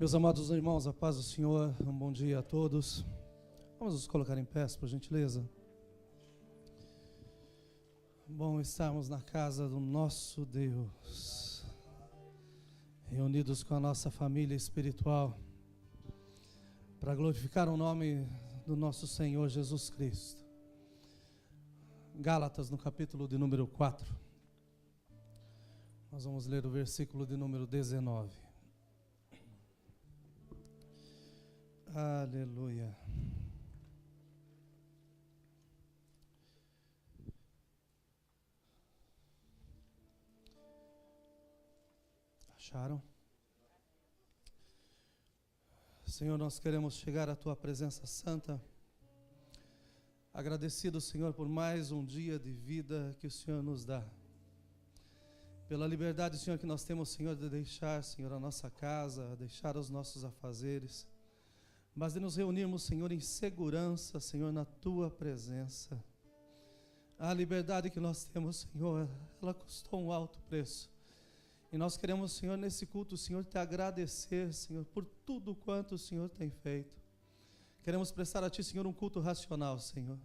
Meus amados irmãos, a paz do Senhor, um bom dia a todos. Vamos nos colocar em pé, por gentileza. Bom estarmos na casa do nosso Deus, reunidos com a nossa família espiritual, para glorificar o nome do nosso Senhor Jesus Cristo. Gálatas, no capítulo de número 4, nós vamos ler o versículo de número 19. Aleluia. Acharam? Senhor, nós queremos chegar à Tua presença santa, agradecido, Senhor, por mais um dia de vida que o Senhor nos dá, pela liberdade, Senhor, que nós temos, Senhor, de deixar, Senhor, a nossa casa, deixar os nossos afazeres, mas de nos reunirmos, Senhor, em segurança, Senhor, na Tua presença. A liberdade que nós temos, Senhor, ela custou um alto preço. E nós queremos, Senhor, nesse culto, Senhor, te agradecer, Senhor, por tudo quanto o Senhor tem feito. Queremos prestar a Ti, Senhor, um culto racional, Senhor.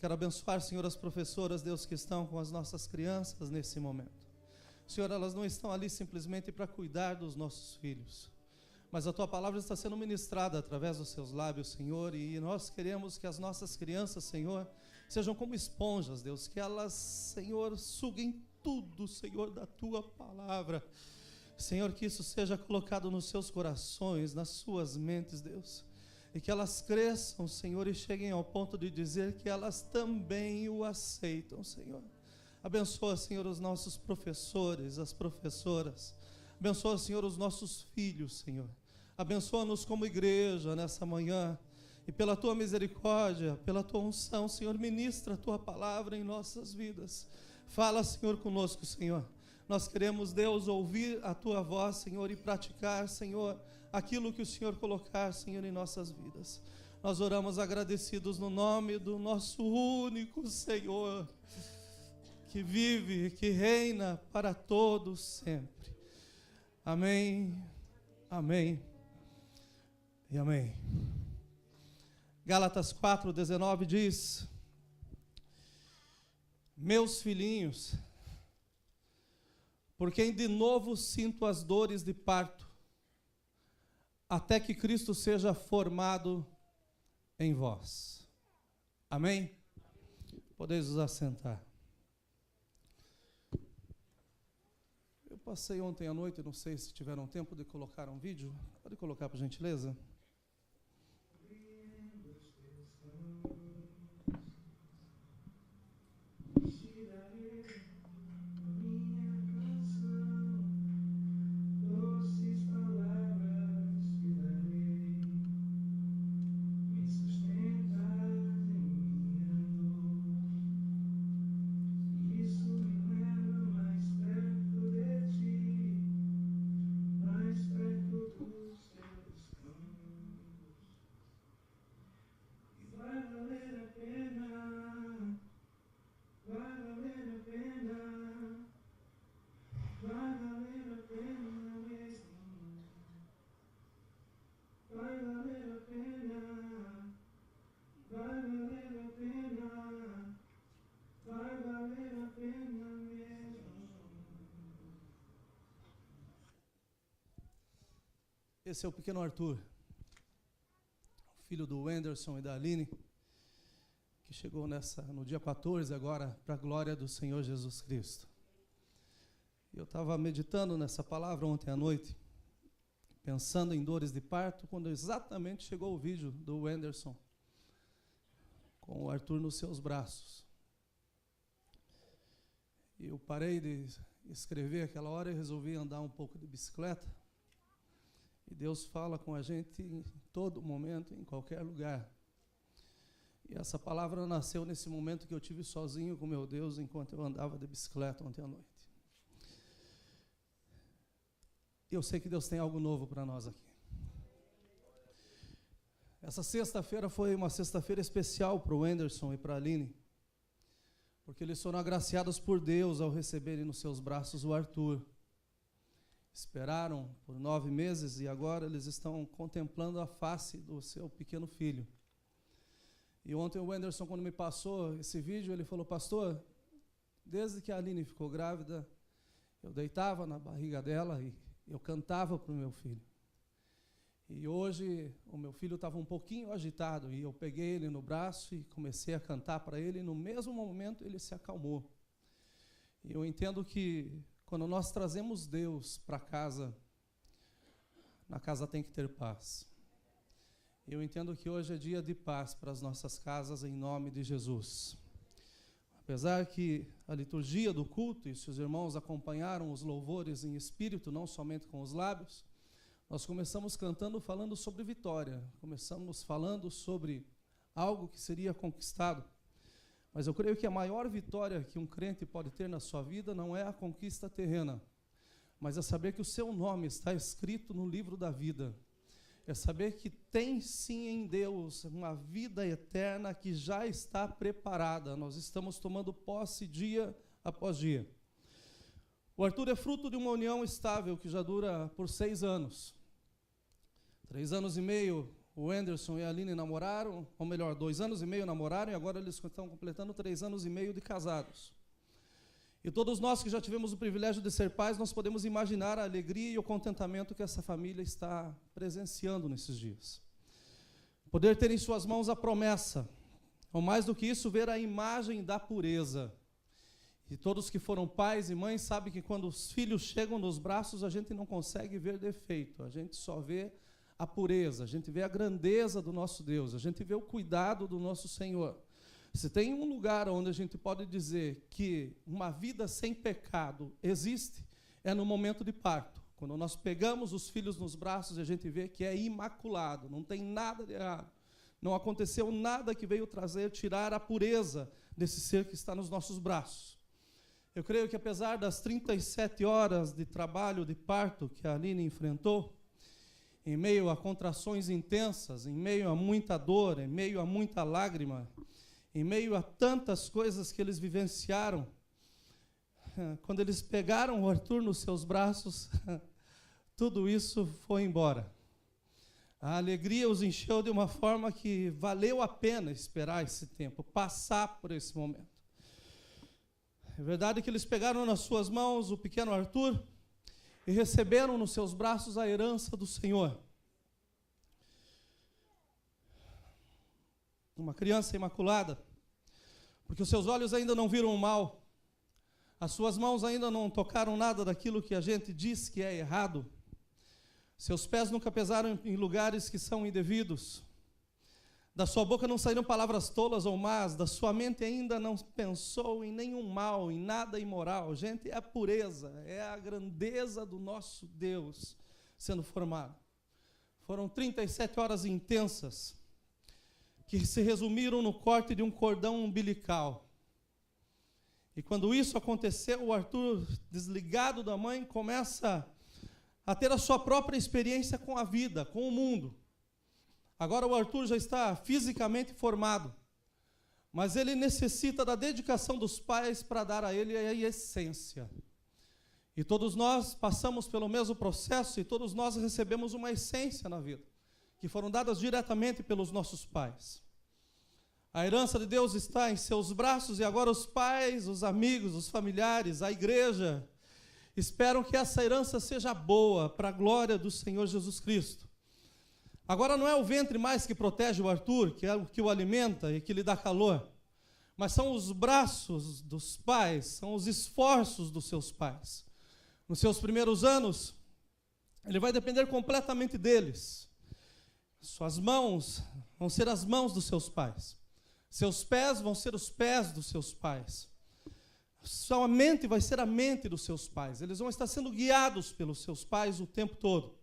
Quero abençoar, Senhor, as professoras, Deus, que estão com as nossas crianças nesse momento. Senhor, elas não estão ali simplesmente para cuidar dos nossos filhos, mas a Tua palavra está sendo ministrada através dos seus lábios, Senhor, e nós queremos que as nossas crianças, Senhor, sejam como esponjas, Deus, que elas, Senhor, suguem tudo, Senhor, da Tua palavra. Senhor, que isso seja colocado nos seus corações, nas suas mentes, Deus, e que elas cresçam, Senhor, e cheguem ao ponto de dizer que elas também o aceitam, Senhor. Abençoa, Senhor, os nossos professores, as professoras. Abençoa, Senhor, os nossos filhos, Senhor. Abençoa-nos como igreja nessa manhã. E pela Tua misericórdia, pela Tua unção, Senhor, ministra a Tua palavra em nossas vidas. Fala, Senhor, conosco, Senhor. Nós queremos, Deus, ouvir a Tua voz, Senhor, e praticar, Senhor, aquilo que o Senhor colocar, Senhor, em nossas vidas. Nós oramos agradecidos no nome do nosso único Senhor, que vive, que reina para todos sempre. Amém, amém e amém. Gálatas 4:19 diz: meus filhinhos, por quem de novo sinto as dores de parto, até que Cristo seja formado em vós. Amém? Podeis vos assentar. Eu passei ontem à noite, não sei se tiveram tempo de colocar um vídeo. Pode colocar, por gentileza? Esse é o pequeno Arthur, filho do Anderson e da Aline, que chegou no dia 14 agora, para a glória do Senhor Jesus Cristo. Eu estava meditando nessa palavra ontem à noite, pensando em dores de parto, quando exatamente chegou o vídeo do Anderson, com o Arthur nos seus braços. Eu parei de escrever aquela hora e resolvi andar um pouco de bicicleta. E Deus fala com a gente em todo momento, em qualquer lugar. E essa palavra nasceu nesse momento que eu tive sozinho com meu Deus, enquanto eu andava de bicicleta ontem à noite. E eu sei que Deus tem algo novo para nós aqui. Essa sexta-feira foi uma sexta-feira especial para o Anderson e para a Aline, porque eles foram agraciados por Deus ao receberem nos seus braços o Arthur. esperaram por 9 meses e agora eles estão contemplando a face do seu pequeno filho. E ontem o Wenderson, quando me passou esse vídeo, ele falou: pastor, desde que a Aline ficou grávida, eu deitava na barriga dela e eu cantava para o meu filho. E hoje o meu filho estava um pouquinho agitado e eu peguei ele no braço e comecei a cantar para ele, e no mesmo momento ele se acalmou. E eu entendo que quando nós trazemos Deus para casa, na casa tem que ter paz. Eu entendo que hoje é dia de paz para as nossas casas, em nome de Jesus. Apesar que a liturgia do culto, e se os irmãos acompanharam os louvores em espírito, não somente com os lábios, nós começamos cantando falando sobre vitória, começamos falando sobre algo que seria conquistado. Mas eu creio que a maior vitória que um crente pode ter na sua vida não é a conquista terrena, mas é saber que o seu nome está escrito no livro da vida. É saber que tem sim em Deus uma vida eterna que já está preparada. Nós estamos tomando posse dia após dia. O Arthur é fruto de uma união estável que já dura por 6 anos. 3 anos e meio o Wenderson e a Aline namoraram, ou melhor, 2 anos e meio namoraram, e agora eles estão completando 3 anos e meio de casados. E todos nós que já tivemos o privilégio de ser pais, nós podemos imaginar a alegria e o contentamento que essa família está presenciando nesses dias. Poder ter em suas mãos a promessa, ou mais do que isso, ver a imagem da pureza. E todos que foram pais e mães sabem que quando os filhos chegam nos braços, a gente não consegue ver defeito, a gente só vê a pureza, a gente vê a grandeza do nosso Deus, a gente vê o cuidado do nosso Senhor. Se tem um lugar onde a gente pode dizer que uma vida sem pecado existe, é no momento de parto. Quando nós pegamos os filhos nos braços, a gente vê que é imaculado, não tem nada de errado. Não aconteceu nada que veio tirar a pureza desse ser que está nos nossos braços. Eu creio que apesar das 37 horas de trabalho de parto que a Aline enfrentou, em meio a contrações intensas, em meio a muita dor, em meio a muita lágrima, em meio a tantas coisas que eles vivenciaram, quando eles pegaram o Arthur nos seus braços, tudo isso foi embora. A alegria os encheu de uma forma que valeu a pena esperar esse tempo, passar por esse momento. É verdade que eles pegaram nas suas mãos o pequeno Arthur e receberam nos seus braços a herança do Senhor. Uma criança imaculada, porque os seus olhos ainda não viram o mal, as suas mãos ainda não tocaram nada daquilo que a gente diz que é errado, seus pés nunca pesaram em lugares que são indevidos, da sua boca não saíram palavras tolas ou más, da sua mente ainda não pensou em nenhum mal, em nada imoral. Gente, é a pureza, é a grandeza do nosso Deus sendo formado. Foram 37 horas intensas, que se resumiram no corte de um cordão umbilical. E quando isso aconteceu, o Arthur, desligado da mãe, começa a ter a sua própria experiência com a vida, com o mundo. Agora o Arthur já está fisicamente formado, mas ele necessita da dedicação dos pais para dar a ele a essência. E todos nós passamos pelo mesmo processo e todos nós recebemos uma essência na vida, que foram dadas diretamente pelos nossos pais. A herança de Deus está em seus braços e agora os pais, os amigos, os familiares, a igreja, esperam que essa herança seja boa para a glória do Senhor Jesus Cristo. Agora não é o ventre mais que protege o Arthur, que é o que o alimenta e que lhe dá calor, mas são os braços dos pais, são os esforços dos seus pais. Nos seus primeiros anos, ele vai depender completamente deles. Suas mãos vão ser as mãos dos seus pais. Seus pés vão ser os pés dos seus pais. Sua mente vai ser a mente dos seus pais. Eles vão estar sendo guiados pelos seus pais o tempo todo.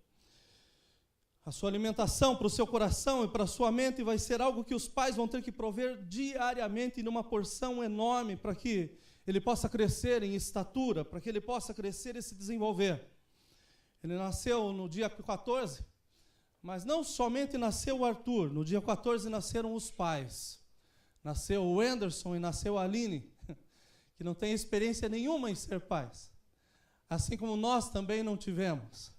A sua alimentação para o seu coração e para a sua mente vai ser algo que os pais vão ter que prover diariamente numa porção enorme para que ele possa crescer em estatura, para que ele possa crescer e se desenvolver. Ele nasceu no dia 14, mas não somente nasceu o Arthur, no dia 14 nasceram os pais. Nasceu o Wenderson e nasceu a Aline, que não tem experiência nenhuma em ser pais. assim como nós também não tivemos.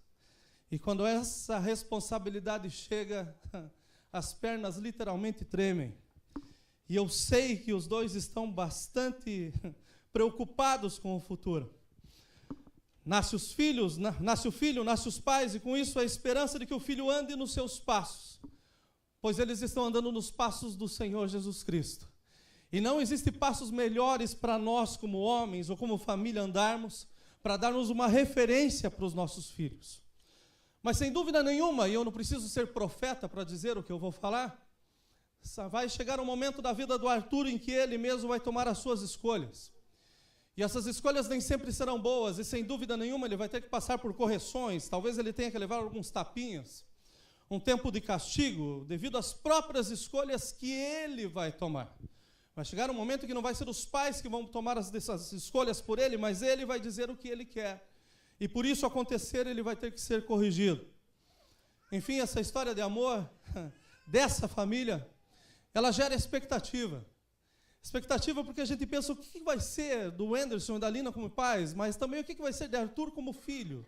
E quando essa responsabilidade chega, as pernas literalmente tremem. E eu sei que os dois estão bastante preocupados com o futuro. Nasce o filho, nasce os pais, e com isso a esperança de que o filho ande nos seus passos, pois eles estão andando nos passos do Senhor Jesus Cristo. E não existem passos melhores para nós como homens ou como família andarmos, para darmos uma referência para os nossos filhos. Mas sem dúvida nenhuma, e eu não preciso ser profeta para dizer o que eu vou falar, vai chegar um momento da vida do Arthur em que ele mesmo vai tomar as suas escolhas. E essas escolhas nem sempre serão boas, e sem dúvida nenhuma ele vai ter que passar por correções, talvez ele tenha que levar alguns tapinhas, um tempo de castigo, devido às próprias escolhas que ele vai tomar. Vai chegar um momento que não vai ser os pais que vão tomar essas escolhas por ele, mas ele vai dizer o que ele quer. E por isso acontecer, ele vai ter que ser corrigido. Enfim, essa história de amor dessa família, ela gera expectativa. Expectativa porque a gente pensa o que vai ser do Anderson e da Lina como pais, mas também o que vai ser de Arthur como filho.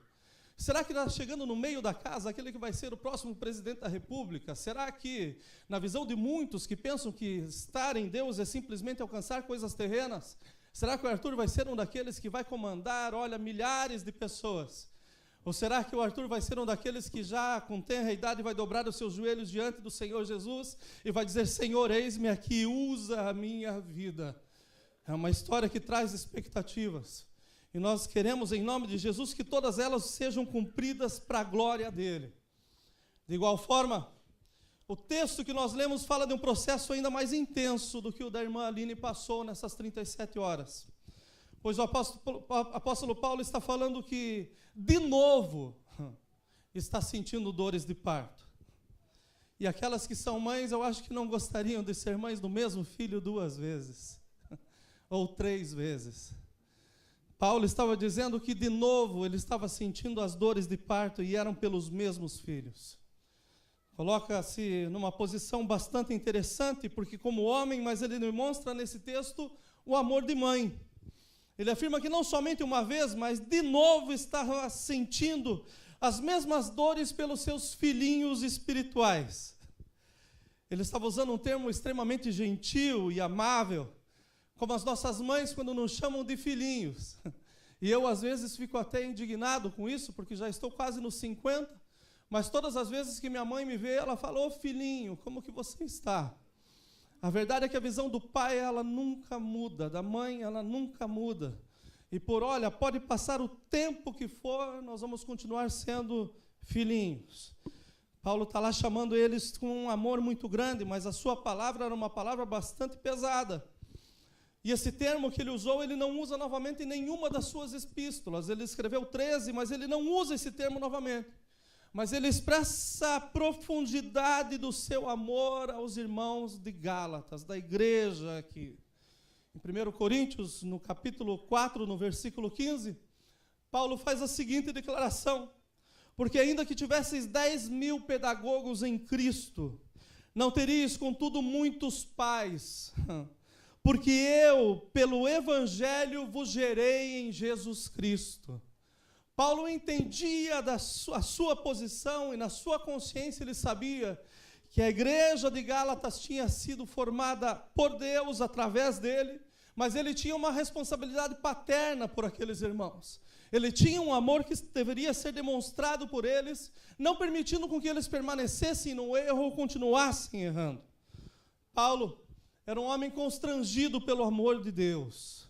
Será que está chegando no meio da casa aquele que vai ser o próximo presidente da República? Será que, na visão de muitos que pensam que estar em Deus é simplesmente alcançar coisas terrenas, será que o Arthur vai ser um daqueles que vai comandar, milhares de pessoas? Ou será que o Arthur vai ser um daqueles que já com tenra idade vai dobrar os seus joelhos diante do Senhor Jesus e vai dizer, Senhor, eis-me aqui, usa a minha vida? É uma história que traz expectativas. E nós queremos, em nome de Jesus, que todas elas sejam cumpridas para a glória dele. De igual forma, o texto que nós lemos fala de um processo ainda mais intenso do que o da irmã Aline passou nessas 37 horas. Pois o apóstolo Paulo está falando que, de novo, está sentindo dores de parto. E aquelas que são mães, eu acho que não gostariam de ser mães do mesmo filho 2 vezes, ou 3 vezes. Paulo estava dizendo que, de novo, ele estava sentindo as dores de parto e eram pelos mesmos filhos. Coloca-se numa posição bastante interessante, porque como homem, mas ele demonstra nesse texto o amor de mãe. Ele afirma que não somente uma vez, mas de novo estava sentindo as mesmas dores pelos seus filhinhos espirituais. Ele estava usando um termo extremamente gentil e amável, como as nossas mães quando nos chamam de filhinhos. E eu às vezes fico até indignado com isso, porque já estou quase nos 50, mas todas as vezes que minha mãe me vê, ela fala, ô filhinho, como que você está? A verdade é que a visão do pai, ela nunca muda, da mãe, ela nunca muda. E pode passar o tempo que for, nós vamos continuar sendo filhinhos. Paulo está lá chamando eles com um amor muito grande, mas a sua palavra era uma palavra bastante pesada. E esse termo que ele usou, ele não usa novamente em nenhuma das suas epístolas. Ele escreveu 13, mas ele não usa esse termo novamente. Mas ele expressa a profundidade do seu amor aos irmãos de Gálatas, da igreja aqui. Em 1 Coríntios, no capítulo 4, no versículo 15, Paulo faz a seguinte declaração: porque ainda que tivesseis 10.000 pedagogos em Cristo, não teríeis, contudo, muitos pais, porque eu, pelo Evangelho, vos gerei em Jesus Cristo. Paulo entendia a sua posição e na sua consciência ele sabia que a igreja de Gálatas tinha sido formada por Deus através dele, mas ele tinha uma responsabilidade paterna por aqueles irmãos. Ele tinha um amor que deveria ser demonstrado por eles, não permitindo com que eles permanecessem no erro ou continuassem errando. Paulo era um homem constrangido pelo amor de Deus.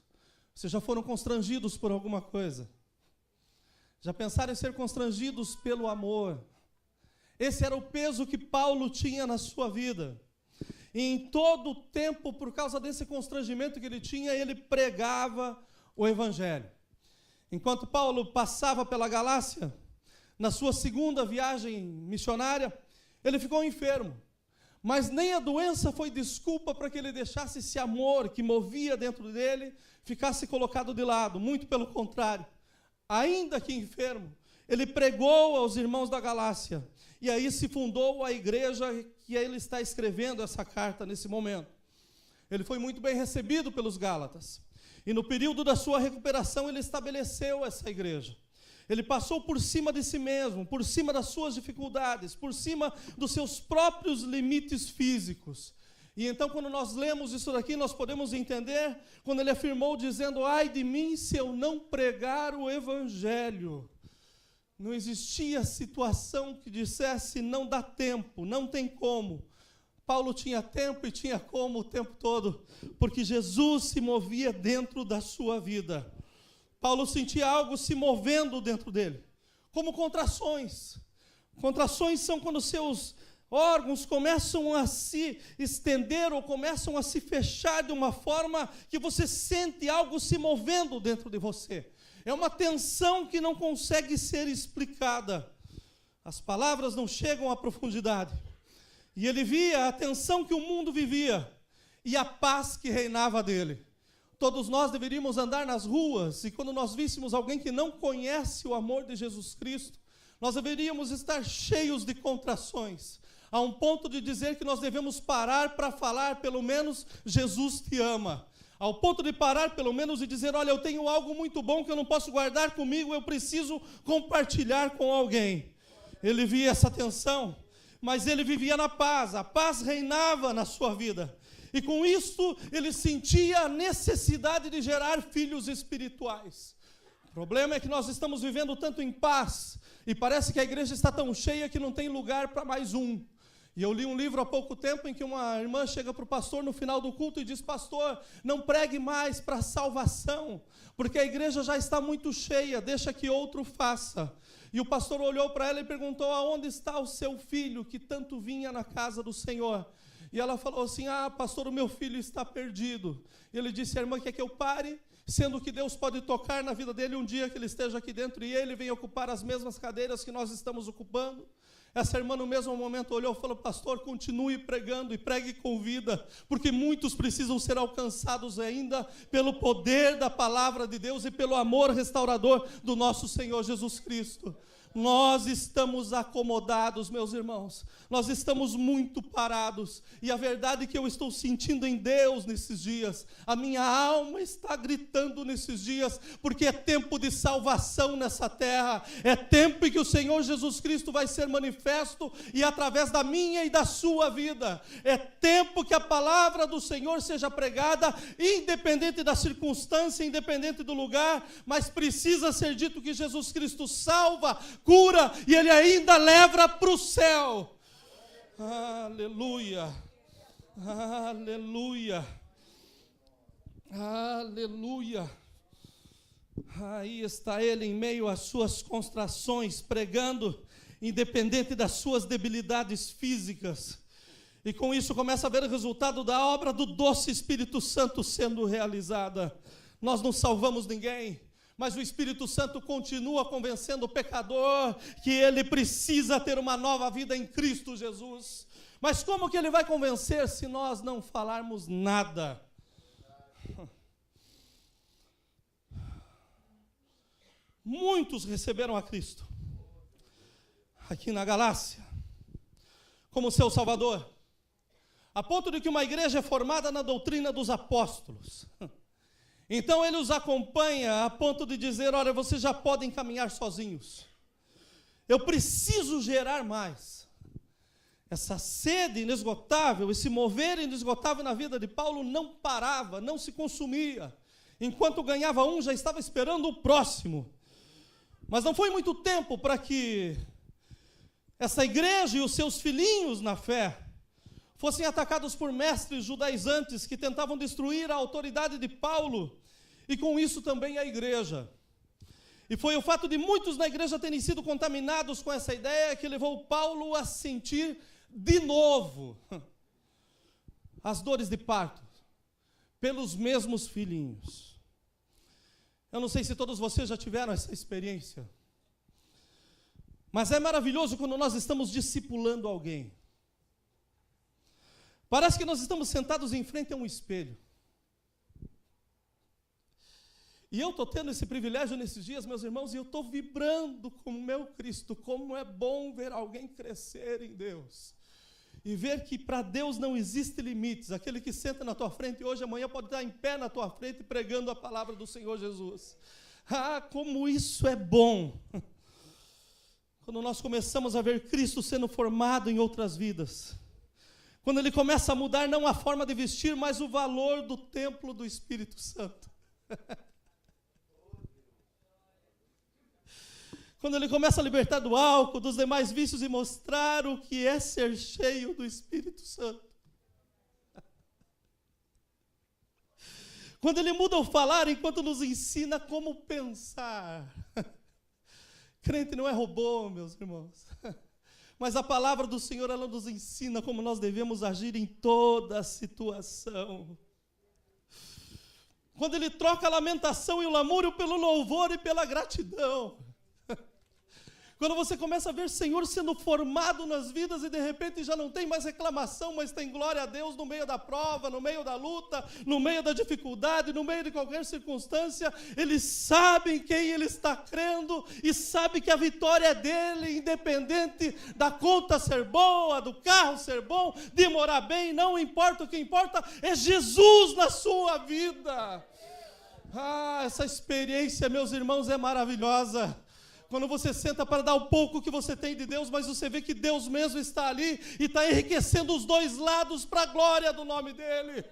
Vocês já foram constrangidos por alguma coisa? Já pensaram em ser constrangidos pelo amor? Esse era o peso que Paulo tinha na sua vida. E em todo o tempo, por causa desse constrangimento que ele tinha, ele pregava o Evangelho. Enquanto Paulo passava pela Galácia, na sua segunda viagem missionária, ele ficou enfermo. Mas nem a doença foi desculpa para que ele deixasse esse amor que movia dentro dele, ficasse colocado de lado. Muito pelo contrário. Ainda que enfermo, ele pregou aos irmãos da Galácia. E aí se fundou a igreja que ele está escrevendo essa carta nesse momento. Ele foi muito bem recebido pelos Gálatas. E no período da sua recuperação, ele estabeleceu essa igreja. Ele passou por cima de si mesmo, por cima das suas dificuldades, por cima dos seus próprios limites físicos. E então, quando nós lemos isso daqui, nós podemos entender, quando ele afirmou dizendo: ai de mim se eu não pregar o evangelho. Não existia situação que dissesse: não dá tempo, não tem como. Paulo tinha tempo e tinha como o tempo todo, porque Jesus se movia dentro da sua vida. Paulo sentia algo se movendo dentro dele, como contrações. Contrações são quando seus órgãos começam a se estender ou começam a se fechar de uma forma que você sente algo se movendo dentro de você. É uma tensão que não consegue ser explicada. As palavras não chegam à profundidade. E ele via a tensão que o mundo vivia e a paz que reinava dele. Todos nós deveríamos andar nas ruas e quando nós víssemos alguém que não conhece o amor de Jesus Cristo, nós deveríamos estar cheios de contrações, a um ponto de dizer que nós devemos parar para falar, pelo menos, Jesus te ama. Ao ponto de parar, pelo menos, e dizer: olha, eu tenho algo muito bom que eu não posso guardar comigo, eu preciso compartilhar com alguém. Ele via essa tensão, mas ele vivia na paz, a paz reinava na sua vida. E com isso, ele sentia a necessidade de gerar filhos espirituais. O problema é que nós estamos vivendo tanto em paz, e parece que a igreja está tão cheia que não tem lugar para mais um. E eu li um livro há pouco tempo em que uma irmã chega para o pastor no final do culto e diz: pastor, não pregue mais para a salvação, porque a igreja já está muito cheia, deixa que outro faça. E o pastor olhou para ela e perguntou: aonde está o seu filho que tanto vinha na casa do Senhor? E ela falou assim: ah, pastor, o meu filho está perdido. E ele disse: a irmã quer que eu pare? Sendo que Deus pode tocar na vida dele um dia que ele esteja aqui dentro e ele venha ocupar as mesmas cadeiras que nós estamos ocupando. Essa irmã no mesmo momento olhou e falou: pastor, continue pregando e pregue com vida, porque muitos precisam ser alcançados ainda pelo poder da palavra de Deus e pelo amor restaurador do nosso Senhor Jesus Cristo. Nós estamos acomodados, meus irmãos, nós estamos muito parados, e a verdade que eu estou sentindo em Deus nesses dias, a minha alma está gritando nesses dias, porque é tempo de salvação nessa terra, é tempo em que o Senhor Jesus Cristo vai ser manifesto, e através da minha e da sua vida, é tempo que a palavra do Senhor seja pregada, independente da circunstância, independente do lugar, mas precisa ser dito que Jesus Cristo salva, cura, e Ele ainda leva para o céu. Aleluia, aleluia, aleluia. Aí está Ele em meio às suas constrações, pregando, independente das suas debilidades físicas. E com isso começa a ver o resultado da obra do doce Espírito Santo sendo realizada. Nós não salvamos ninguém, mas o Espírito Santo continua convencendo o pecador que ele precisa ter uma nova vida em Cristo Jesus. Mas como que ele vai convencer se nós não falarmos nada? Muitos receberam a Cristo aqui na Galácia como seu Salvador, a ponto de que uma igreja é formada na doutrina dos apóstolos. Então ele os acompanha a ponto de dizer: olha, vocês já podem caminhar sozinhos. Eu preciso gerar mais. Essa sede inesgotável, esse mover inesgotável na vida de Paulo não parava, não se consumia. Enquanto ganhava um, já estava esperando o próximo. Mas não foi muito tempo para que essa igreja e os seus filhinhos na fé fossem atacados por mestres judaizantes que tentavam destruir a autoridade de Paulo, e com isso também a igreja. E foi o fato de muitos na igreja terem sido contaminados com essa ideia que levou Paulo a sentir de novo as dores de parto pelos mesmos filhinhos. Eu não sei se todos vocês já tiveram essa experiência, mas é maravilhoso quando nós estamos discipulando alguém. Parece que nós estamos sentados em frente a um espelho. E eu estou tendo esse privilégio nesses dias, meus irmãos, e eu estou vibrando com o meu Cristo. Como é bom ver alguém crescer em Deus. e ver que para Deus não existe limites. Aquele que senta na tua frente hoje, amanhã pode estar em pé na tua frente pregando a palavra do Senhor Jesus. Ah, como isso é bom! Quando nós começamos a ver Cristo sendo formado em outras vidas. Quando Ele começa a mudar não a forma de vestir, mas o valor do templo do Espírito Santo. Quando Ele começa a libertar do álcool, dos demais vícios e mostrar o que é ser cheio do Espírito Santo. Quando Ele muda o falar enquanto nos ensina como pensar. Crente não é robô, meus irmãos. Mas a palavra do Senhor, ela nos ensina como nós devemos agir em toda situação. Quando Ele troca a lamentação e o lamúrio pelo louvor e pela gratidão. Quando você começa a ver o Senhor sendo formado nas vidas e de repente já não tem mais reclamação, mas tem glória a Deus no meio da prova, no meio da luta, no meio da dificuldade, no meio de qualquer circunstância, eles sabem quem ele está crendo e sabe que a vitória é dele, independente da conta ser boa, do carro ser bom, de morar bem, não importa, o que importa é Jesus na sua vida. Ah, essa experiência, meus irmãos, é maravilhosa. Quando você senta para dar o pouco que você tem de Deus, mas você vê que Deus mesmo está ali e está enriquecendo os dois lados para a glória do nome dEle.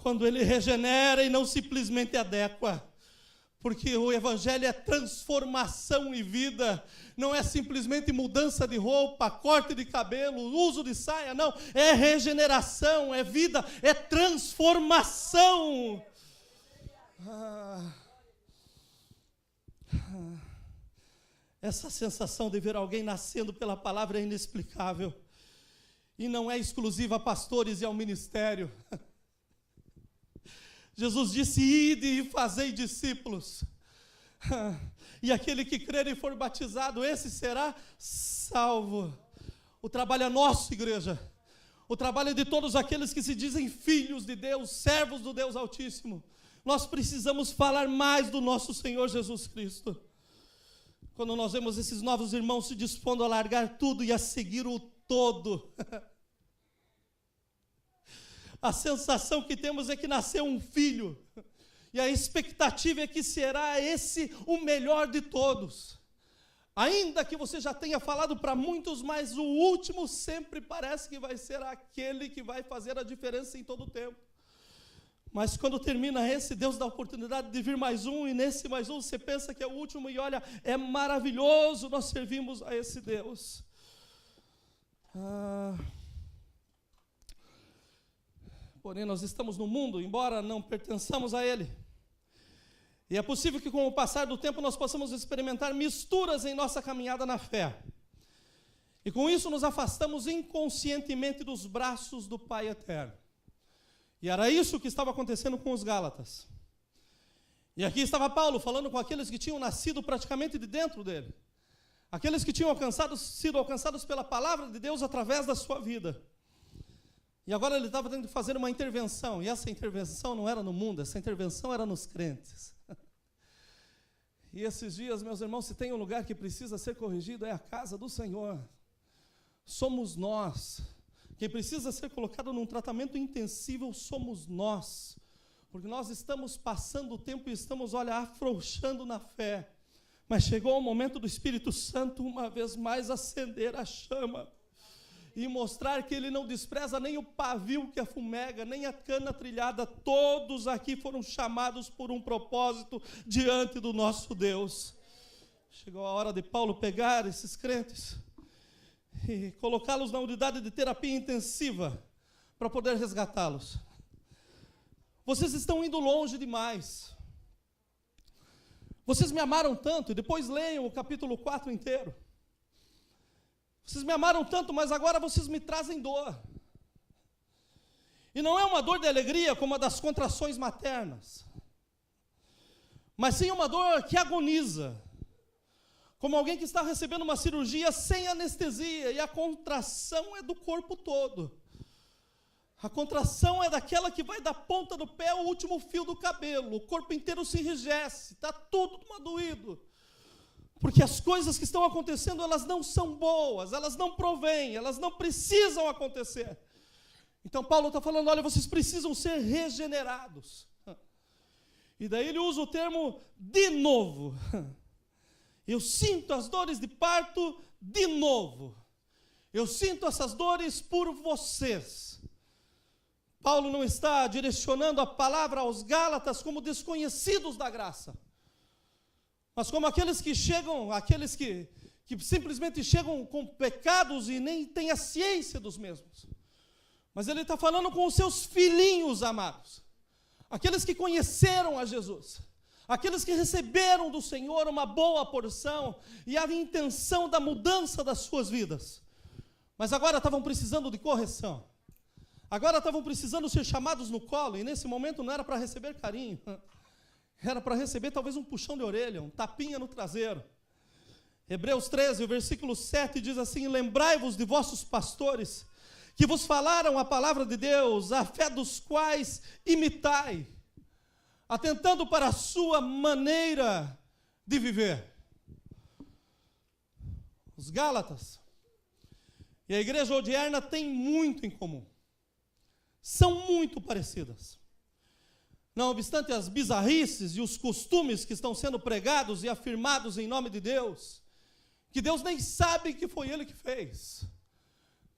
Quando Ele regenera e não simplesmente adequa. Porque o Evangelho é transformação e vida. Não é simplesmente mudança de roupa, corte de cabelo, uso de saia, não. É regeneração, é vida, é transformação. Essa sensação de ver alguém nascendo pela palavra é inexplicável. E não é exclusiva a pastores e ao ministério. Jesus disse, ide e fazei discípulos. E aquele que crer e for batizado, esse será salvo. O trabalho é nosso, igreja. O trabalho é de todos aqueles que se dizem filhos de Deus, servos do Deus Altíssimo. Nós precisamos falar mais do nosso Senhor Jesus Cristo. Quando nós vemos esses novos irmãos se dispondo a largar tudo e a seguir o todo. A sensação que temos é que nasceu um filho. E a expectativa é que será esse o melhor de todos. Ainda que você já tenha falado para muitos, mas o último sempre parece que vai ser aquele que vai fazer a diferença em todo o tempo. Mas quando termina esse, Deus dá a oportunidade de vir mais um, e nesse mais um você pensa que é o último, e olha, é maravilhoso, nós servimos a esse Deus. Porém, nós estamos no mundo, embora não pertençamos a ele. E é possível que com o passar do tempo nós possamos experimentar misturas em nossa caminhada na fé. E com isso nos afastamos inconscientemente dos braços do Pai Eterno. E era isso que estava acontecendo com os Gálatas. E aqui estava Paulo falando com aqueles que tinham nascido praticamente de dentro dele. Aqueles que tinham sido alcançados pela palavra de Deus através da sua vida. E agora ele estava tendo que fazer uma intervenção. E essa intervenção não era no mundo, essa intervenção era nos crentes. E esses dias, meus irmãos, se tem um lugar que precisa ser corrigido, é a casa do Senhor. Somos nós. Quem precisa ser colocado num tratamento intensivo somos nós, porque nós estamos passando o tempo e estamos, afrouxando na fé, mas chegou o momento do Espírito Santo uma vez mais acender a chama, e mostrar que Ele não despreza nem o pavio que afumega, nem a cana trilhada, todos aqui foram chamados por um propósito diante do nosso Deus. Chegou a hora de Paulo pegar esses crentes, e colocá-los na unidade de terapia intensiva para poder resgatá-los. Vocês estão indo longe demais. Vocês me amaram tanto, e depois leiam o capítulo 4 inteiro. Vocês me amaram tanto, mas agora vocês me trazem dor. E não é uma dor de alegria como a das contrações maternas, mas sim uma dor que agoniza. Como alguém que está recebendo uma cirurgia sem anestesia, e a contração é do corpo todo. A contração é daquela que vai da ponta do pé ao último fio do cabelo. O corpo inteiro se enrijece, está tudo doído. Porque as coisas que estão acontecendo, elas não são boas, elas não provêm, elas não precisam acontecer. Então Paulo está falando, olha, vocês precisam ser regenerados. E daí ele usa o termo de novo. Eu sinto as dores de parto de novo. Eu sinto essas dores por vocês. Paulo não está direcionando a palavra aos Gálatas como desconhecidos da graça, mas como aqueles que chegam, aqueles que simplesmente chegam com pecados e nem têm a ciência dos mesmos. Mas ele está falando com os seus filhinhos amados, aqueles que conheceram a Jesus, aqueles que receberam do Senhor uma boa porção e a intenção da mudança das suas vidas, mas agora estavam precisando de correção, agora estavam precisando ser chamados no colo, e nesse momento não era para receber carinho, era para receber talvez um puxão de orelha, um tapinha no traseiro. Hebreus 13, o versículo 7 diz assim: lembrai-vos de vossos pastores, que vos falaram a palavra de Deus, a fé dos quais imitai, atentando para a sua maneira de viver. Os Gálatas e a igreja odierna têm muito em comum. São muito parecidas. Não obstante as bizarrices e os costumes que estão sendo pregados e afirmados em nome de Deus, que Deus nem sabe que foi Ele que fez.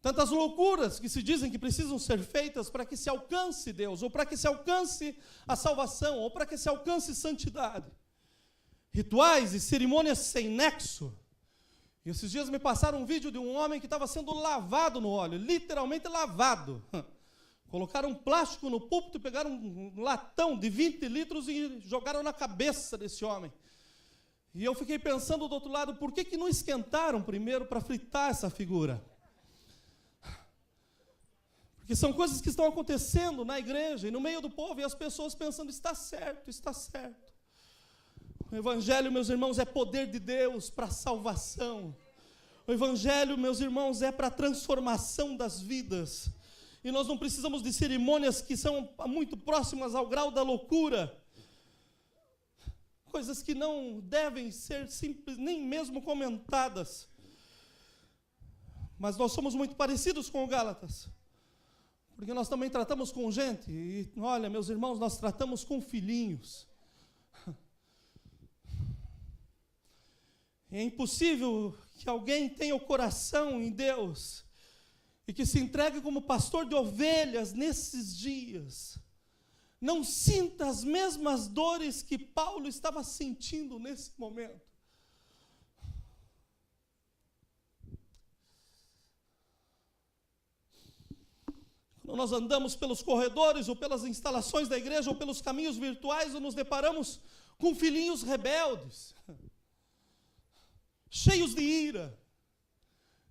Tantas loucuras que se dizem que precisam ser feitas para que se alcance Deus, ou para que se alcance a salvação, ou para que se alcance santidade. Rituais e cerimônias sem nexo. E esses dias me passaram um vídeo de um homem que estava sendo lavado no óleo, literalmente lavado. Colocaram um plástico no púlpito e pegaram um latão de 20 litros e jogaram na cabeça desse homem. E eu fiquei pensando do outro lado, por que não esquentaram primeiro para fritar essa figura? Porque são coisas que estão acontecendo na igreja e no meio do povo, e as pessoas pensando, está certo, está certo. O Evangelho, meus irmãos, é poder de Deus para a salvação. O Evangelho, meus irmãos, é para a transformação das vidas. E nós não precisamos de cerimônias que são muito próximas ao grau da loucura. Coisas que não devem ser simples, nem mesmo comentadas. Mas nós somos muito parecidos com os Gálatas. Porque nós também tratamos com gente. E olha, meus irmãos, nós tratamos com filhinhos. É impossível que alguém tenha o coração em Deus e que se entregue como pastor de ovelhas nesses dias, não sinta as mesmas dores que Paulo estava sentindo nesse momento. Quando nós andamos pelos corredores, ou pelas instalações da igreja, ou pelos caminhos virtuais, nos deparamos com filhinhos rebeldes, cheios de ira,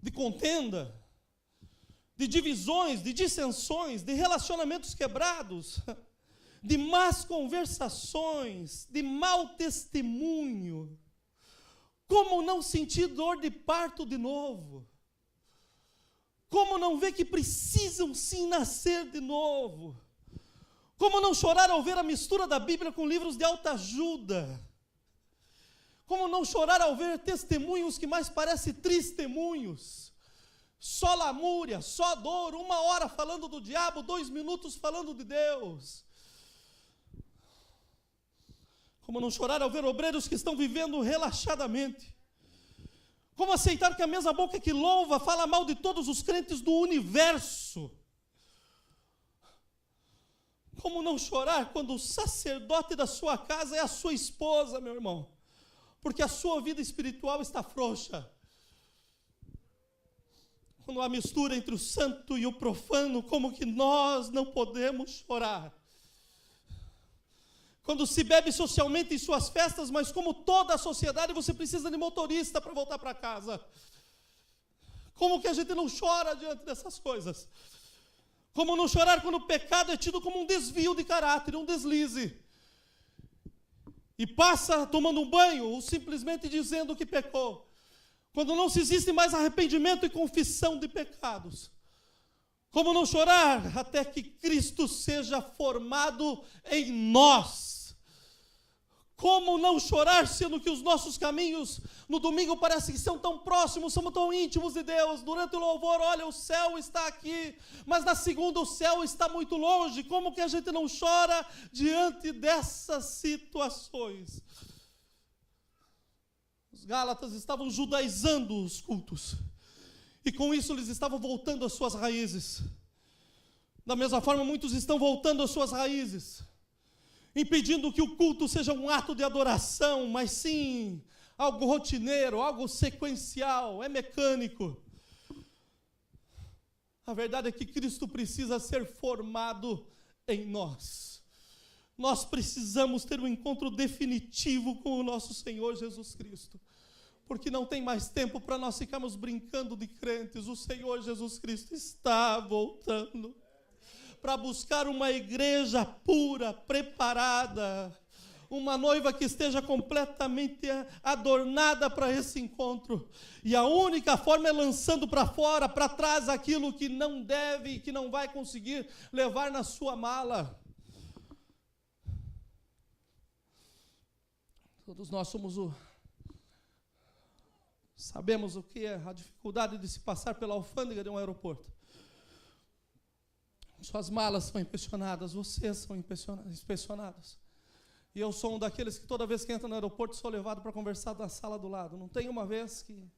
de contenda, de divisões, de dissensões, de relacionamentos quebrados, de más conversações, de mau testemunho. Como não sentir dor de parto de novo? Como não ver que precisam sim nascer de novo? Como não chorar ao ver a mistura da Bíblia com livros de autoajuda? Como não chorar ao ver testemunhos que mais parecem testemunhos? Só lamúria, só dor, 1 hora falando do diabo, 2 minutos falando de Deus. Como não chorar ao ver obreiros que estão vivendo relaxadamente. Como aceitar que a mesma boca que louva fala mal de todos os crentes do universo. Como não chorar quando o sacerdote da sua casa é a sua esposa, meu irmão, porque a sua vida espiritual está frouxa. Quando há mistura entre o santo e o profano, como que nós não podemos chorar? Quando se bebe socialmente em suas festas, mas como toda a sociedade, você precisa de motorista para voltar para casa. Como que a gente não chora diante dessas coisas? Como não chorar quando o pecado é tido como um desvio de caráter, um deslize? E passa tomando um banho, ou simplesmente dizendo que pecou. Quando não se existe mais arrependimento e confissão de pecados. Como não chorar até que Cristo seja formado em nós? Como não chorar, sendo que os nossos caminhos no domingo parecem que são tão próximos, somos tão íntimos de Deus. Durante o louvor, olha, o céu está aqui, mas na segunda o céu está muito longe. Como que a gente não chora diante dessas situações? Os Gálatas estavam judaizando os cultos, e com isso eles estavam voltando às suas raízes. Da mesma forma, muitos estão voltando às suas raízes, impedindo que o culto seja um ato de adoração, mas sim algo rotineiro, algo sequencial, é mecânico. A verdade é que Cristo precisa ser formado em nós. Nós precisamos ter um encontro definitivo com o nosso Senhor Jesus Cristo, porque não tem mais tempo para nós ficarmos brincando de crentes. O Senhor Jesus Cristo está voltando para buscar uma igreja pura, preparada, uma noiva que esteja completamente adornada para esse encontro. E a única forma é lançando para fora, para trás, aquilo que não deve, que não vai conseguir levar na sua mala. Todos nós sabemos o que é a dificuldade de se passar pela alfândega de um aeroporto. Suas malas são inspecionadas, vocês são inspecionados. E eu sou um daqueles que toda vez que entra no aeroporto sou levado para conversar na sala do lado. Não tem uma vez que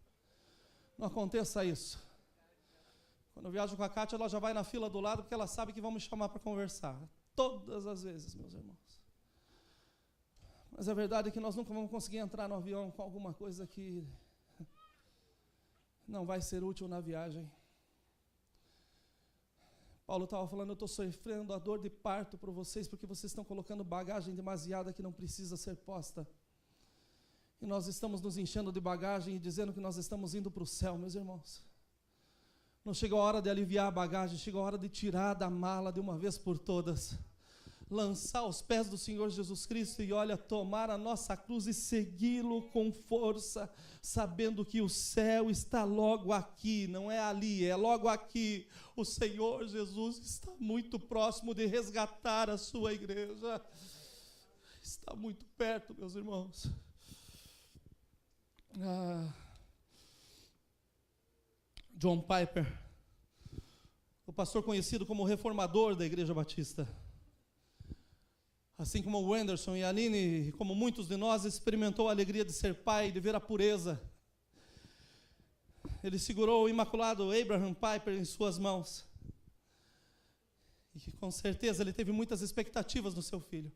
não aconteça isso. Quando eu viajo com a Kátia, ela já vai na fila do lado porque ela sabe que vão me chamar para conversar. Todas as vezes, meus irmãos. Mas a verdade é que nós nunca vamos conseguir entrar no avião com alguma coisa que não vai ser útil na viagem. Paulo estava falando, eu estou sofrendo a dor de parto por vocês, porque vocês estão colocando bagagem demasiada que não precisa ser posta. E nós estamos nos enchendo de bagagem e dizendo que nós estamos indo para o céu, meus irmãos. Não chegou a hora de aliviar a bagagem, chegou a hora de tirar da mala de uma vez por todas. Lançar aos pés do Senhor Jesus Cristo e, olha, tomar a nossa cruz e segui-lo com força, sabendo que o céu está logo aqui, não é ali, é logo aqui. O Senhor Jesus está muito próximo de resgatar a sua igreja. Está muito perto, meus irmãos. John Piper, o pastor conhecido como reformador da Igreja Batista, assim como o Anderson e a Nini, como muitos de nós, experimentou a alegria de ser pai, de ver a pureza. Ele segurou o imaculado Abraham Piper em suas mãos. E com certeza ele teve muitas expectativas no seu filho.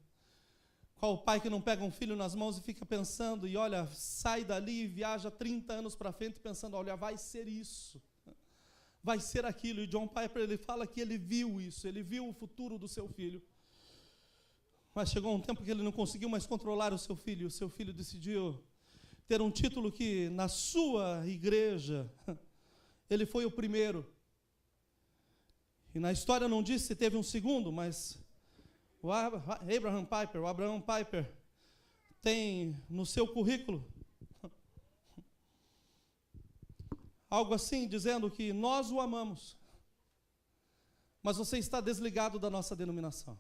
Qual o pai que não pega um filho nas mãos e fica pensando, e olha, sai dali e viaja 30 anos para frente pensando, olha, vai ser isso, vai ser aquilo. E John Piper, ele fala que ele viu isso, ele viu o futuro do seu filho. Mas chegou um tempo que ele não conseguiu mais controlar o seu filho decidiu ter um título que na sua igreja ele foi o primeiro. E na história não diz se teve um segundo, mas o Abraham Piper tem no seu currículo algo assim, dizendo que nós o amamos, mas você está desligado da nossa denominação.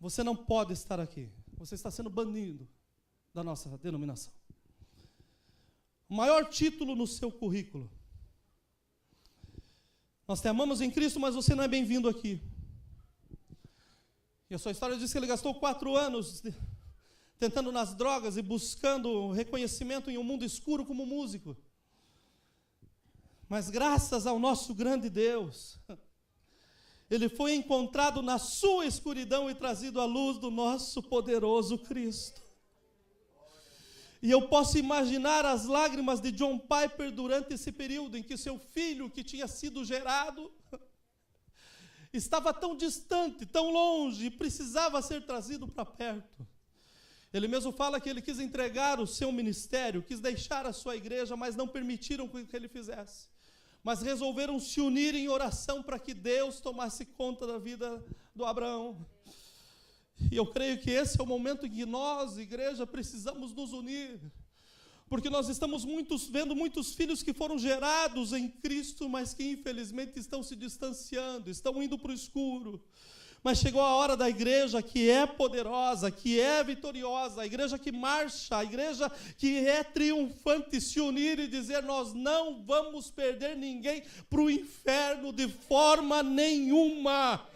Você não pode estar aqui. Você está sendo banido da nossa denominação. O maior título no seu currículo. Nós te amamos em Cristo, mas você não é bem-vindo aqui. E a sua história diz que ele gastou 4 anos tentando nas drogas e buscando reconhecimento em um mundo escuro como músico. Mas graças ao nosso grande Deus, ele foi encontrado na sua escuridão e trazido à luz do nosso poderoso Cristo. E eu posso imaginar as lágrimas de John Piper durante esse período em que seu filho, que tinha sido gerado, estava tão distante, tão longe, e precisava ser trazido para perto. Ele mesmo fala que ele quis entregar o seu ministério, quis deixar a sua igreja, mas não permitiram que ele fizesse. Mas resolveram se unir em oração para que Deus tomasse conta da vida do Abraão. E eu creio que esse é o momento em que nós, igreja, precisamos nos unir. Porque nós estamos vendo muitos filhos que foram gerados em Cristo, mas que infelizmente estão se distanciando, estão indo para o escuro. Mas chegou a hora da igreja que é poderosa, que é vitoriosa, a igreja que marcha, a igreja que é triunfante, se unir e dizer: nós não vamos perder ninguém para o inferno de forma nenhuma.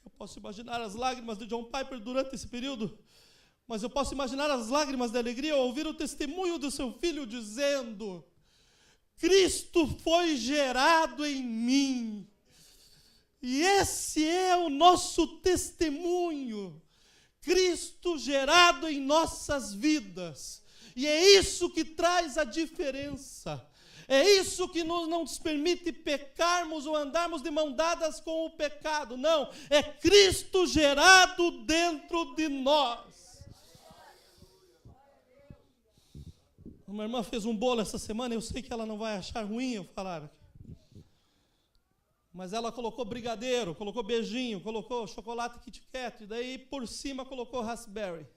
Eu posso imaginar as lágrimas de John Piper durante esse período, mas eu posso imaginar as lágrimas de alegria ao ouvir o testemunho do seu filho dizendo: Cristo foi gerado em mim. E esse é o nosso testemunho. Cristo gerado em nossas vidas. E é isso que traz a diferença. É isso que não nos permite pecarmos ou andarmos de mão dadas com o pecado. Não, é Cristo gerado dentro de nós. Uma irmã fez um bolo essa semana, eu sei que ela não vai achar ruim eu falar aqui. Mas ela colocou brigadeiro, colocou beijinho, colocou chocolate Kit Kat, e daí por cima colocou raspberry.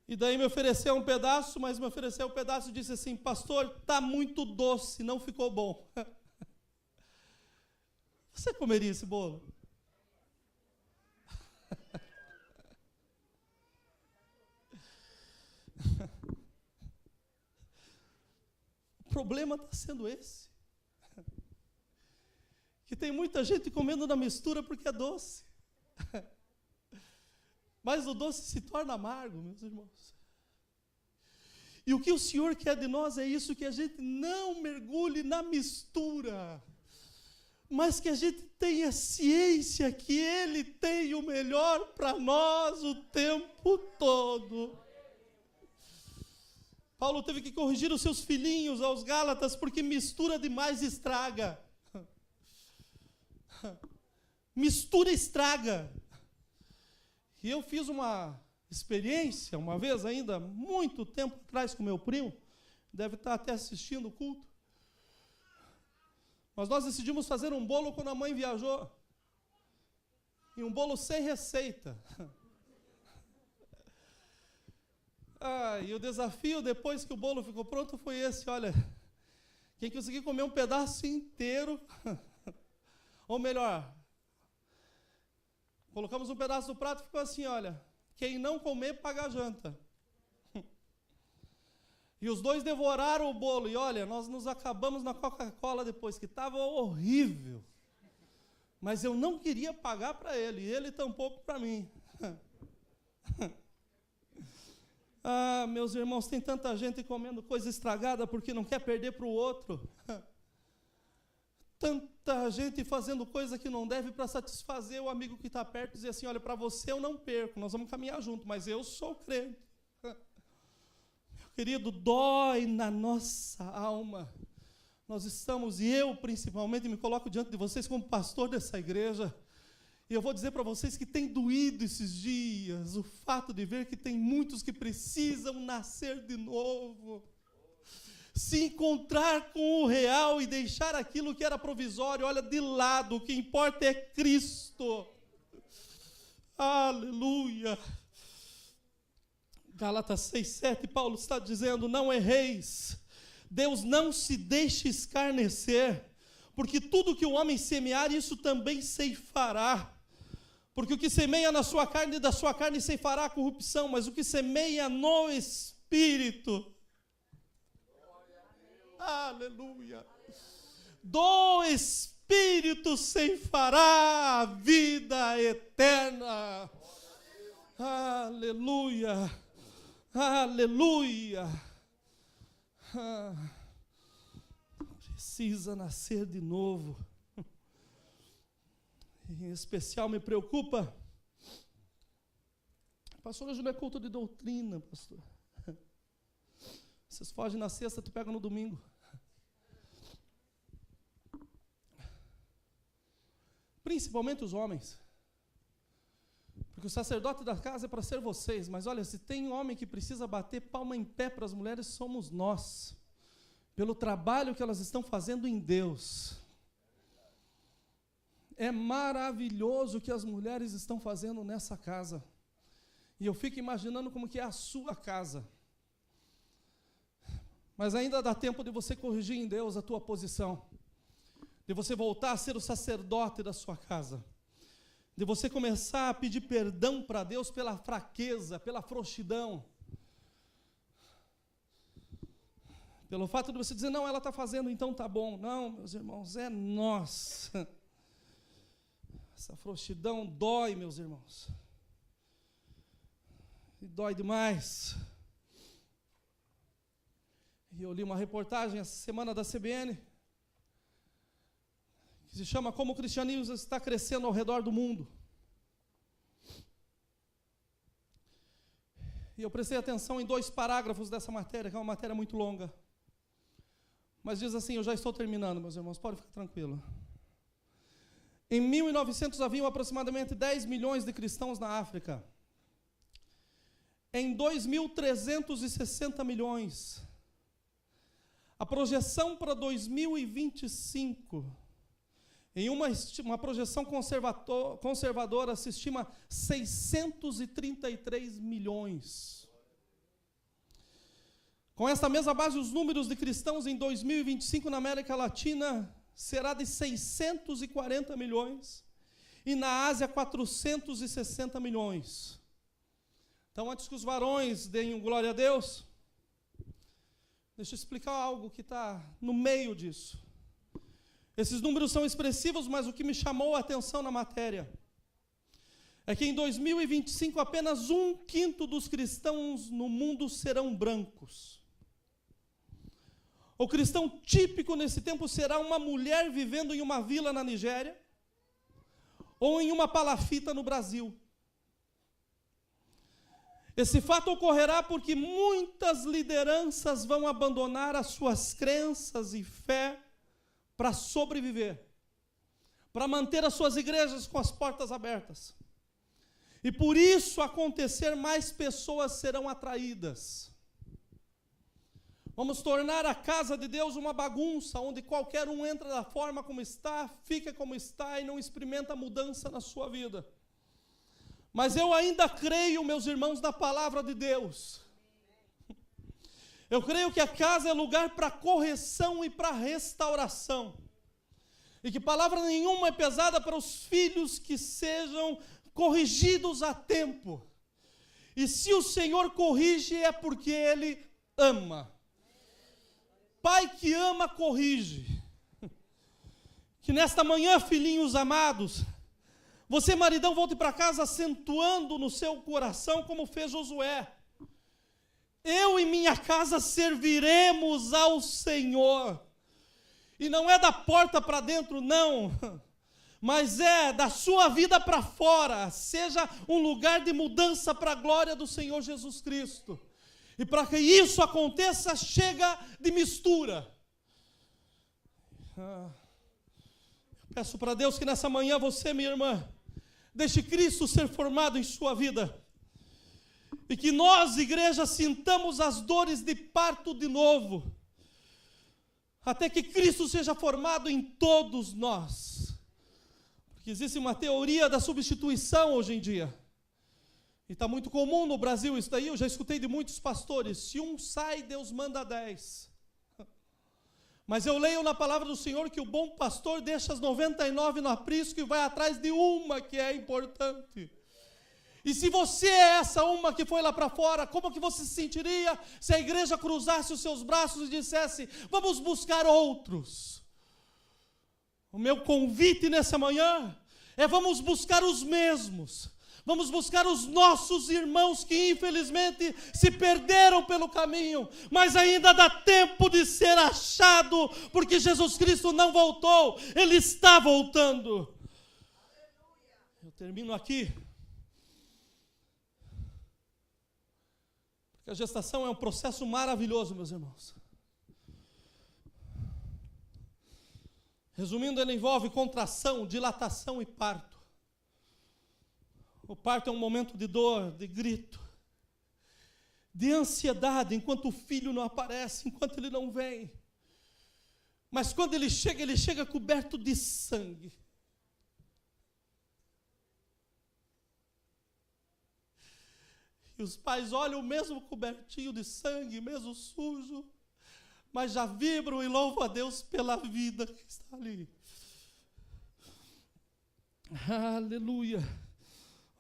E daí me ofereceu um pedaço, mas me ofereceu um pedaço e disse assim: pastor, está muito doce, não ficou bom. Você comeria esse bolo? O problema está sendo esse. Que tem muita gente comendo na mistura porque é doce. Mas o doce se torna amargo, meus irmãos. E o que o Senhor quer de nós é isso, que a gente não mergulhe na mistura, mas que a gente tenha ciência que Ele tem o melhor para nós o tempo todo. Paulo teve que corrigir os seus filhinhos aos Gálatas, porque mistura demais estraga. Mistura estraga. E eu fiz uma experiência, uma vez ainda, muito tempo atrás, com meu primo, deve estar até assistindo o culto. Mas nós decidimos fazer um bolo quando a mãe viajou. E um bolo sem receita. E o desafio, depois que o bolo ficou pronto, foi esse: olha, quem conseguir comer um pedaço inteiro, ou melhor, colocamos um pedaço no prato e ficou assim: olha, quem não comer, paga a janta. E os dois devoraram o bolo, e olha, nós nos acabamos na Coca-Cola depois, que estava horrível. Mas eu não queria pagar para ele, e ele tampouco para mim. Meus irmãos, tem tanta gente comendo coisa estragada porque não quer perder para o outro. Tanta gente fazendo coisa que não deve para satisfazer o amigo que está perto e dizer assim: olha, para você eu não perco, nós vamos caminhar junto, mas eu sou crente. Meu querido, dói na nossa alma. Nós estamos, e eu principalmente, me coloco diante de vocês como pastor dessa igreja, e eu vou dizer para vocês que tem doído esses dias o fato de ver que tem muitos que precisam nascer de novo, se encontrar com o real e deixar aquilo que era provisório, olha, de lado. O que importa é Cristo. Aleluia. Gálatas 6:7, Paulo está dizendo: não erreis, Deus não se deixe escarnecer, porque tudo que o homem semear, isso também ceifará. Porque o que semeia na sua carne, da sua carne ceifará a corrupção, mas o que semeia no Espírito, aleluia, do Espírito ceifará a vida eterna. Aleluia, aleluia. Precisa nascer de novo. Em especial me preocupa, pastor, hoje não é culto de doutrina, pastor. Vocês fogem na sexta, tu pega no domingo. Principalmente os homens. Porque o sacerdote da casa é para ser vocês, mas olha, se tem homem que precisa bater palma em pé para as mulheres, somos nós. Pelo trabalho que elas estão fazendo em Deus. É maravilhoso o que as mulheres estão fazendo nessa casa. E eu fico imaginando como que é a sua casa. Mas ainda dá tempo de você corrigir em Deus a tua posição. de você voltar a ser o sacerdote da sua casa, de você começar a pedir perdão para Deus pela fraqueza, pela frouxidão, pelo fato de você dizer, não, ela está fazendo, então tá bom. Não, meus irmãos, é nós. Essa frouxidão dói, meus irmãos. E dói demais. E eu li uma reportagem essa semana da CBN, que se chama Como o Cristianismo está crescendo ao redor do mundo. E eu prestei atenção em 2 parágrafos dessa matéria, que é uma matéria muito longa. Mas diz assim, eu já estou terminando, meus irmãos, pode ficar tranquilo. Em 1900 haviam aproximadamente 10 milhões de cristãos na África. Em 2.360 milhões. A projeção para 2025, em uma projeção conservadora, se estima 633 milhões. Com esta mesma base, os números de cristãos em 2025 na América Latina será de 640 milhões e na Ásia 460 milhões. Então, antes que os varões deem um glória a Deus, deixa eu explicar algo que está no meio disso. Esses números são expressivos, mas o que me chamou a atenção na matéria é que em 2025 apenas 1/5 dos cristãos no mundo serão brancos. O cristão típico nesse tempo será uma mulher vivendo em uma vila na Nigéria ou em uma palafita no Brasil. Esse fato ocorrerá porque muitas lideranças vão abandonar as suas crenças e fé para sobreviver, para manter as suas igrejas com as portas abertas. E por isso acontecer, mais pessoas serão atraídas. Vamos tornar a casa de Deus uma bagunça, onde qualquer um entra da forma como está, fica como está e não experimenta mudança na sua vida. Mas eu ainda creio, meus irmãos, na palavra de Deus. Eu creio que a casa é lugar para correção e para restauração. E que palavra nenhuma é pesada para os filhos que sejam corrigidos a tempo. E se o Senhor corrige é porque Ele ama. Pai que ama, corrige. Que nesta manhã, filhinhos amados, você, maridão, volte para casa acentuando no seu coração como fez Josué. Eu e minha casa serviremos ao Senhor. E não é da porta para dentro, não, mas é da sua vida para fora. Seja um lugar de mudança para a glória do Senhor Jesus Cristo. E para que isso aconteça, chega de mistura. Peço para Deus que nessa manhã você, minha irmã, deixe Cristo ser formado em sua vida. E que nós, igreja, sintamos as dores de parto de novo. Até que Cristo seja formado em todos nós. Porque existe uma teoria da substituição hoje em dia. E está muito comum no Brasil isso daí, eu já escutei de muitos pastores. Se um sai, Deus manda 10. Mas eu leio na palavra do Senhor que o bom pastor deixa as 99 no aprisco e vai atrás de uma que é importante. E se você é essa uma que foi lá para fora, como que você se sentiria se a igreja cruzasse os seus braços e dissesse, vamos buscar outros? O meu convite nessa manhã é vamos buscar os mesmos. Vamos buscar os nossos irmãos que infelizmente se perderam pelo caminho, mas ainda dá tempo de ser achado, porque Jesus Cristo não voltou, Ele está voltando. Eu termino aqui. Porque a gestação é um processo maravilhoso, meus irmãos. Resumindo, ele envolve contração, dilatação e parto. O parto é um momento de dor, de grito, de ansiedade, enquanto o filho não aparece, enquanto ele não vem. Mas quando ele chega coberto de sangue. E os pais olham o mesmo cobertinho de sangue, mesmo sujo, mas já vibram e louvam a Deus pela vida que está ali. Aleluia.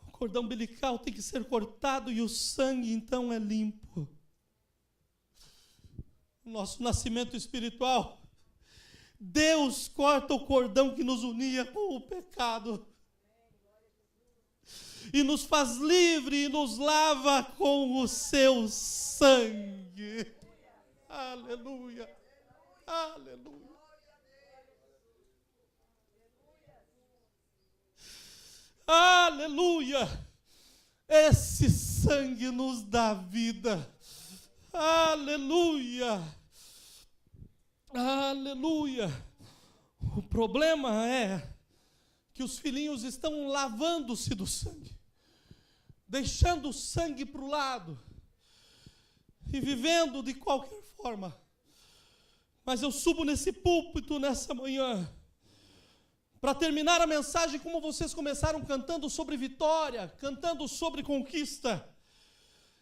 O cordão umbilical tem que ser cortado e o sangue então é limpo. Nosso nascimento espiritual, Deus corta o cordão que nos unia com o pecado e nos faz livre e nos lava com o seu sangue. Aleluia, aleluia. Aleluia. Esse sangue nos dá vida. Aleluia. Aleluia. O problema é que os filhinhos estão lavando-se do sangue, deixando o sangue para o lado e vivendo de qualquer forma. Mas eu subo nesse púlpito nessa manhã para terminar a mensagem como vocês começaram, cantando sobre vitória, cantando sobre conquista.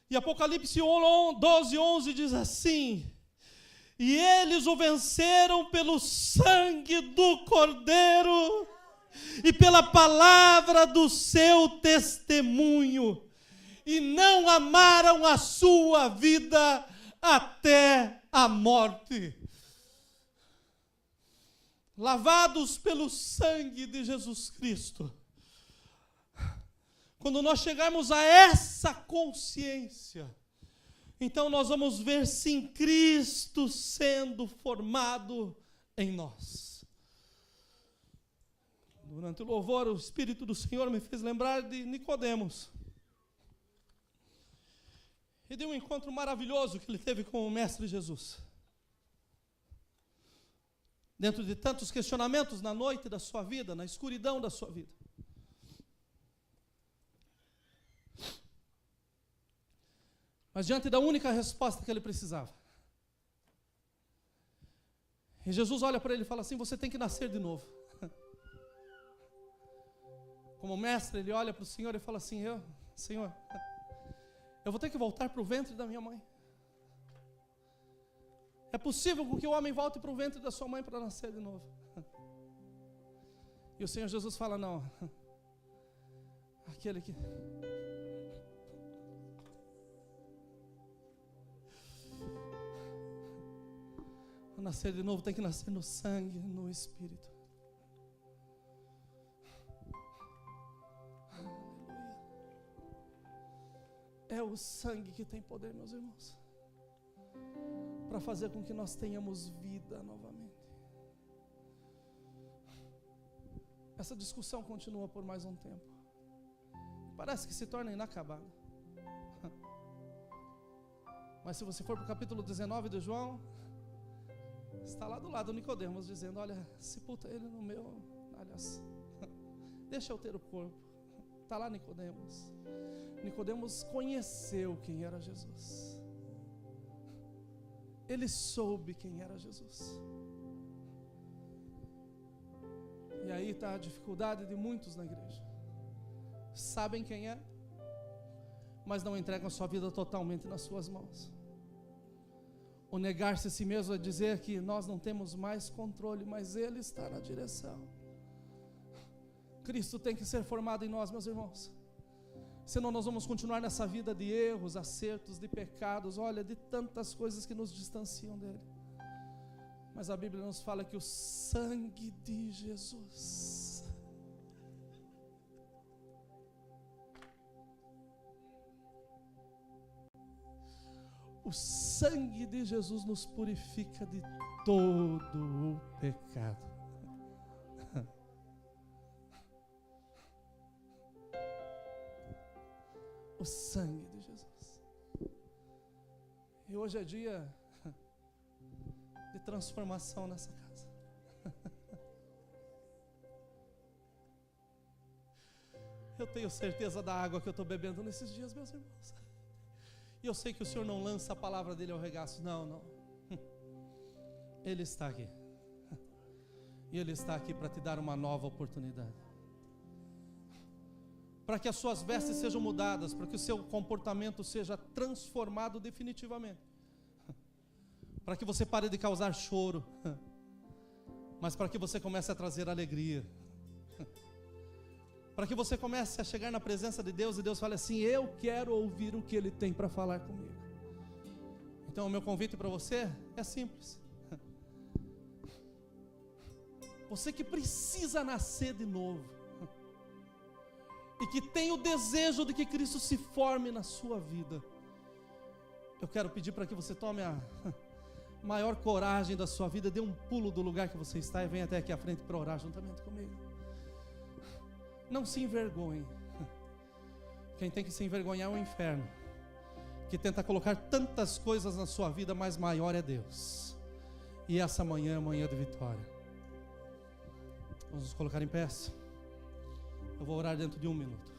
E Apocalipse 12:11 diz assim: e eles o venceram pelo sangue do Cordeiro e pela palavra do seu testemunho, e não amaram a sua vida até a morte. Lavados pelo sangue de Jesus Cristo. Quando nós chegarmos a essa consciência, então nós vamos ver sim Cristo sendo formado em nós. Durante o louvor, o Espírito do Senhor me fez lembrar de Nicodemos e de um encontro maravilhoso que ele teve com o Mestre Jesus. Dentro de tantos questionamentos na noite da sua vida, na escuridão da sua vida. Mas diante da única resposta que ele precisava. E Jesus olha para ele e fala assim: você tem que nascer de novo. Como mestre, ele olha para o Senhor e fala assim: Senhor, eu vou ter que voltar para o ventre da minha mãe. É possível que o homem volte para o ventre da sua mãe para nascer de novo? E o Senhor Jesus fala: não, aquele que... Para nascer de novo tem que nascer no sangue, no Espírito. Aleluia. É o sangue que tem poder, meus irmãos, para fazer com que nós tenhamos vida novamente. Essa discussão continua por mais um tempo. Parece que se torna inacabada. Mas se você for para o capítulo 19 de João, está lá do lado Nicodemos dizendo: olha, sepulta ele no meu... Aliás, deixa eu ter o corpo. Está lá Nicodemos. Nicodemos conheceu quem era Jesus. Ele soube quem era Jesus. E aí está a dificuldade de muitos na igreja. Sabem quem é, mas não entregam a sua vida totalmente nas suas mãos. O negar-se a si mesmo é dizer que nós não temos mais controle, mas Ele está na direção. Cristo tem que ser formado em nós, meus irmãos. Senão nós vamos continuar nessa vida de erros, acertos, de pecados, olha, de tantas coisas que nos distanciam dele. Mas a Bíblia nos fala que o sangue de Jesus nos purifica de todo o pecado. O sangue de Jesus. E hoje é dia de transformação nessa casa. Eu tenho certeza da água que eu estou bebendo nesses dias, meus irmãos. E eu sei que o Senhor não lança a palavra dele ao regaço. Não. Ele está aqui. E Ele está aqui para te dar uma nova oportunidade. Para que as suas vestes sejam mudadas, para que o seu comportamento seja transformado definitivamente. Para que você pare de causar choro, mas para que você comece a trazer alegria. para que você comece a chegar na presença de Deus e Deus fale assim: eu quero ouvir o que Ele tem para falar comigo. Então o meu convite para você é simples. Você que precisa nascer de novo e que tem o desejo de que Cristo se forme na sua vida, eu quero pedir para que você tome a maior coragem da sua vida, dê um pulo do lugar que você está e venha até aqui à frente para orar juntamente comigo. Não se envergonhe. Quem tem que se envergonhar é o inferno, que tenta colocar tantas coisas na sua vida, mas maior é Deus. E essa manhã é manhã de vitória. Vamos nos colocar em pé. Eu vou orar dentro de 1 minuto.